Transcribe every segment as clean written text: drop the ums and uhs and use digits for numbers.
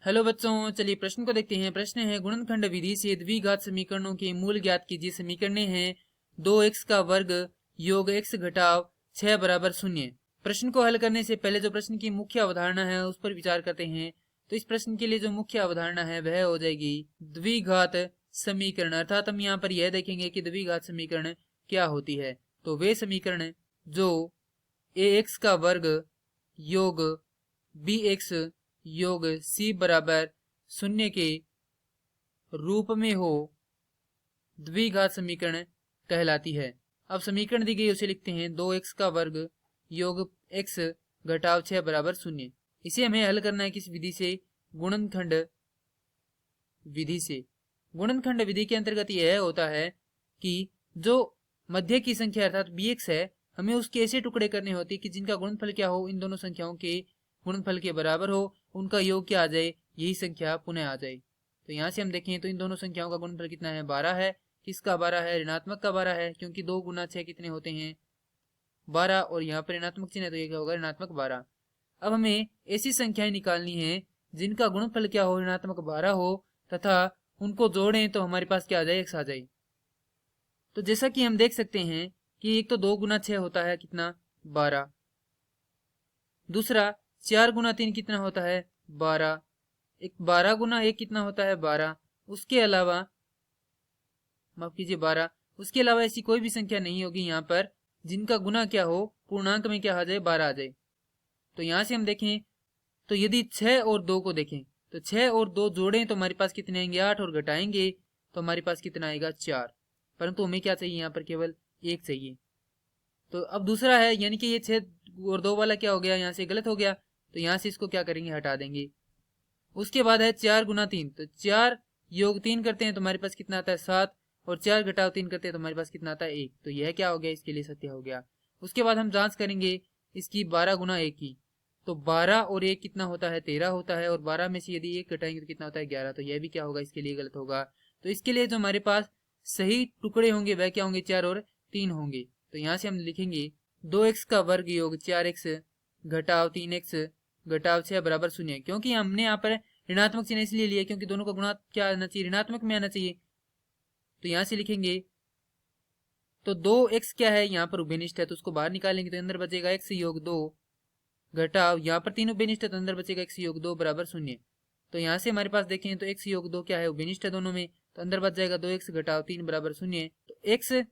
Hello बच्चों, चलिए प्रश्न को देखते हैं। प्रश्न है गुणनखंड विधि से द्विघात समीकरणों के मूल ज्ञात कीजिए। समीकरण है 2x का वर्ग योग x घटाव 6 बराबर 0। प्रश्न को हल करने से पहले जो प्रश्न की मुख्य अवधारणा है उस पर विचार करते हैं। तो इस प्रश्न के लिए जो मुख्य अवधारणा है वह हो जाएगी द्विघात समीकरण, अर्थात हम यहाँ पर यह देखेंगे कि द्विघात समीकरण क्या होती है। तो वे समीकरण जो ax का वर्ग योग bx योग c बराबर 0 के रूप में हो, द्विघात समीकरण कहलाती है। अब समीकरण दी गई उसे लिखते हैं 2x का वर्ग योग x घटाव 6 बराबर 0। इसे हमें हल करना है किस विधि से? गुणनखंड विधि से। गुणनखंड विधि के अंतर्गत यह होता है कि जो मध्य की संख्या अर्थात bx है, हमें उसके ऐसे टुकड़े करने होते हैं कि जिनका गुणनफल क्या हो, इन दोनों संख्याओं के गुणनफल के बराबर हो, उनका योग क्या आ जाए, यही संख्या पुनः आ जाए। तो यहाँ से हम देखें तो इन दोनों संख्याओं का गुणनफल कितना है? 12 है। किसका 12 है? ऋणात्मक का 12 है, क्योंकि 2 गुना 6 कितने होते हैं? 12, और यहाँ पर ऋणात्मक चिन्ह है तो ये क्या होगा? ऋणात्मक 12। अब हमें ऐसी संख्याएं निकालनी है जिनका गुणनफल क्या हो? ऋणात्मक 12 हो, तथा उनको जोड़ें तो हमारे पास क्या आ जाए? x आ जाए। तो जैसा कि हम देख सकते हैं कि एक तो 2 गुना 6 होता है कितना? 12। दूसरा 4 गुना 3 कितना होता है? 12। एक 12 गुना 1 कितना होता है? 12। उसके अलावा माफ कीजिए 12। उसके अलावा ऐसी कोई भी संख्या नहीं होगी यहाँ पर जिनका गुना क्या हो, पूर्णांक में क्या आ जाए? 12 आ जाए। तो यहाँ से हम देखें तो यदि 6 और 2 को देखें तो 6 और 2 जोड़ें तो हमारे पास कितने आएंगे? 8, और घटाएंगे तो हमारे पास कितना आएगा? 4। परंतु हमें क्या चाहिए? यहाँ पर केवल 1 चाहिए। तो अब दूसरा है, यानी कि ये 6 और 2 वाला क्या हो गया? यहाँ से गलत हो गया, तो यहाँ से इसको क्या करेंगे? हटा देंगे। उसके बाद है 4 गुना 3, तो 4 योग 3 करते हैं तो हमारे पास कितना आता है? 7, और 4 घटाव 3 करते हैं तो हमारे पास कितना आता है? 1। तो यह क्या हो गया? इसके लिए सत्य हो गया। उसके बाद हम जांच करेंगे इसकी 12 गुना 1 की, तो 12 और 1 कितना होता है? 13 होता है, और 12 में से यदि 1 घटाएंगे तो कितना होता है? 11। तो यह भी क्या होगा? इसके लिए गलत होगा। तो इसके लिए जो हमारे पास सही टुकड़े होंगे वह क्या होंगे? 4 और 3 होंगे। तो यहाँ से हम लिखेंगे 2x का वर्ग योग 4x घटाव 3x घटाव 6 बराबर 0। क्योंकि हमने यहाँ पर ऋणात्मक चिन्ह इसलिए लिया क्योंकि दोनों का गुणा क्या आना चाहिए? ऋणात्मक में आना चाहिए। तो यहाँ से लिखेंगे तो 2x क्या है? यहाँ पर उभयनिष्ठ है तो उसको बाहर निकालेंगे तो अंदर बचेगा x योग 2 घटाव, यहाँ पर 3 उभयनिष्ठ है तो अंदर बचेगा x योग 2 बराबर 0। तो यहाँ से हमारे पास देखें तो x योग 2 क्या है? उभयनिष्ठ है दोनों में, तो अंदर बच जाएगा 2x घटाव 3 बराबर 0। तो x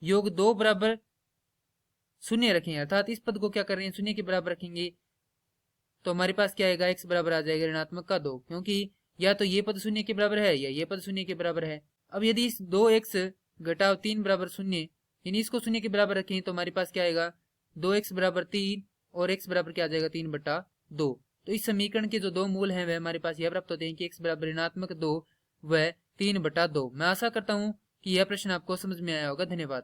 योग 2 बराबर 0 रखें, अर्थात इस पद को क्या कर रहे हैं? 0 के बराबर रखेंगे तो हमारे पास क्या आएगा? x बराबर आ जाएगा ऋणात्मक का 2, क्योंकि या तो ये पद 0 के बराबर है या ये पद 0 के बराबर है। अब यदि इस 2x घटाव 3 बराबर 0 यानी इसको 0 के बराबर रखें तो हमारे पास क्या आएगा? 2x बराबर 3, और x बराबर क्या आ जाएगा? 3/2। तो इस समीकरण के जो दो मूल हैं वह हमारे पास यह प्राप्त होते हैं कि x बराबर ऋणात्मक 2 व 3/2। मैं आशा करता हूँ कि यह प्रश्न आपको समझ में आया होगा। धन्यवाद।